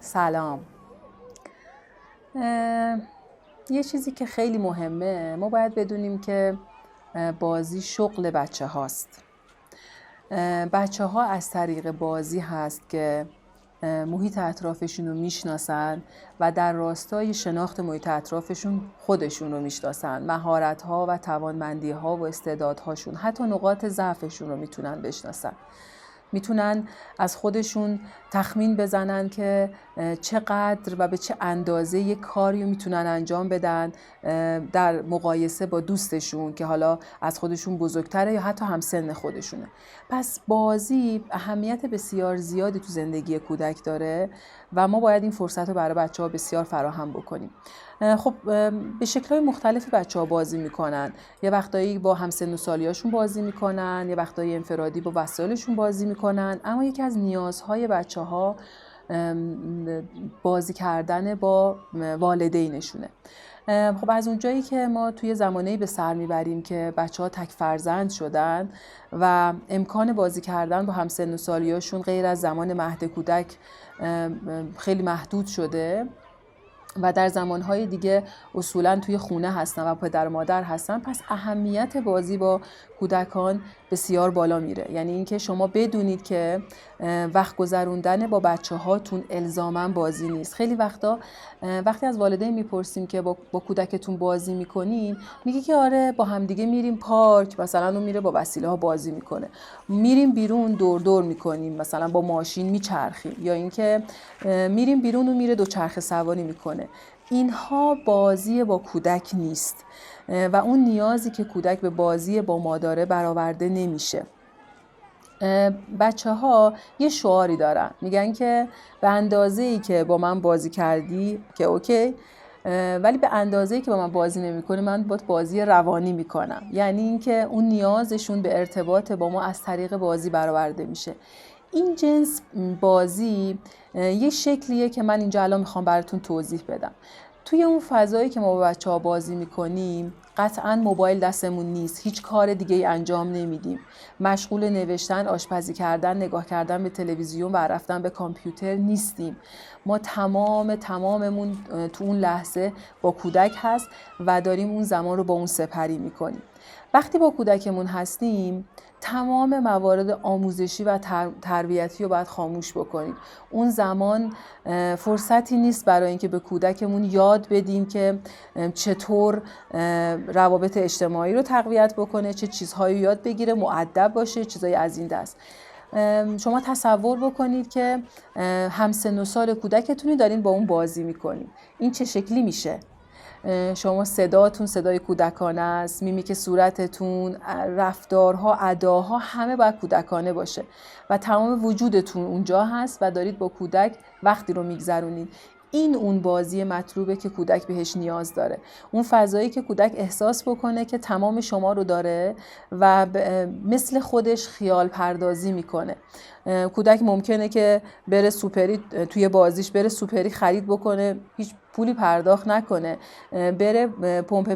سلام. یه چیزی که خیلی مهمه، ما باید بدونیم که بازی شغل بچه هاست. بچه ها از طریق بازی هست که محیط اطرافشون رو میشناسن و در راستای شناخت محیط اطرافشون خودشون رو میشناسن. مهارت ها و توانمندی ها و استعدادهاشون، حتی نقاط ضعفشون رو میتونن بشناسن. میتونن از خودشون تخمین بزنن که چقدر و به چه اندازه یک کاری میتونن انجام بدن در مقایسه با دوستشون که حالا از خودشون بزرگتره یا حتی همسن خودشونه. پس بازی اهمیت بسیار زیادی تو زندگی کودک داره و ما باید این فرصت رو برای بچه‌ها بسیار فراهم بکنیم. خب به شکل‌های مختلفی بچه‌ها بازی میکنن. یه وقتایی با همسن و سالیاشون بازی میکنن، یه وقتایی انفرادی با وسایلشون بازی میکنن، اما یکی از نیازهای بچه‌ها بازی کردن با والدینشونه. خب از اونجایی که ما توی زمانه‌ای به سر میبریم که بچه‌ها تک فرزند شدن و امکان بازی کردن با همسن و سالیاشون غیر از زمان مهد کودک خیلی محدود شده و در زمانهای دیگه اصولاً توی خونه هستن و پدر و مادر هستن، پس اهمیت بازی با کودکان بسیار بالا میره. یعنی اینکه شما بدونید که وقت گذروندن با بچه هاتون الزاماً بازی نیست. خیلی وقتا وقتی از والدین میپرسیم که با کودکتون بازی میکنین، میگه که آره با همدیگه میریم پارک، مثلا اون میره با وسیله ها بازی میکنه، میریم بیرون دور دور میکنیم، مثلا با ماشین میچرخیم، یا اینکه میریم بیرون و میره دوچرخه سواری میکنه. اینها بازی با کودک نیست و اون نیازی که کودک به بازی با ما داره برآورده نمیشه. بچه ها یه شعاری دارن، میگن که به اندازه‌ای که با من بازی کردی که اوکی، ولی به اندازه‌ای که با من بازی نمی‌کنی من باید بازی روانی میکنم. یعنی اینکه اون نیازشون به ارتباط با ما از طریق بازی برآورده میشه. این جنس بازی یه شکلیه که من اینجا الان میخوام براتون توضیح بدم. توی اون فضایی که ما با بچه‌ها بازی میکنیم قطعاً موبایل دستمون نیست، هیچ کار دیگه ای انجام نمیدیم، مشغول نوشتن، آشپزی کردن، نگاه کردن به تلویزیون و رفتن به کامپیوتر نیستیم. ما تماممون تو اون لحظه با کودک هست و داریم اون زمان رو با اون سپری میکنیم. وقتی با کودکمون هستیم تمام موارد آموزشی و تربیتی رو باید خاموش بکنیم. اون زمان فرصتی نیست برای اینکه به کودکمون یاد بدیم که چطور روابط اجتماعی رو تقویت بکنه، چه چیزهایی یاد بگیره، مؤدب باشه، چیزایی از این دست. شما تصور بکنید که همسن و سال کودکتونی دارین با اون بازی میکنین. این چه شکلی میشه؟ شما صداتون صدای کودکانه است، میمیک صورتتون، رفتارها، اداها همه باید کودکانه باشه و تمام وجودتون اونجا هست و دارید با کودک وقتی رو میگذرونید. این اون بازی مطلوبه که کودک بهش نیاز داره. اون فضایی که کودک احساس بکنه که تمام شما رو داره و مثل خودش خیال پردازی میکنه. کودک ممکنه که بره سوپری توی بازیش بره سوپری خرید بکنه، هیچ پولی پرداخت نکنه، بره پمپ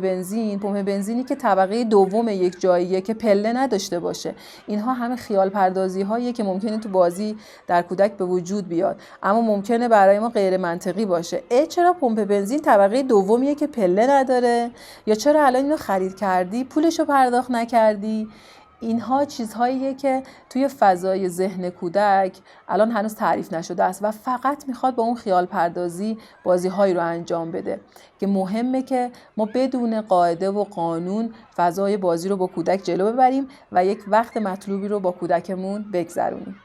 بنزینی که طبقه دوم یک جاییه که پله نداشته باشه. اینها همه خیال پردازی هاییه که ممکنه تو بازی در کودک به وجود بیاد، اما ممکنه برای ما غیر منطقی باشه. چرا پمپ بنزین طبقه دومیه که پله نداره؟ یا چرا الان اینو خرید کردی پولشو پرداخت نکردی؟ اینها چیزهاییه که توی فضای ذهن کودک الان هنوز تعریف نشده است و فقط میخواد با اون خیال پردازی بازی‌هایی رو انجام بده که مهمه که ما بدون قاعده و قانون فضای بازی رو با کودک جلو ببریم و یک وقت مطلوبی رو با کودکمون بگذرونیم.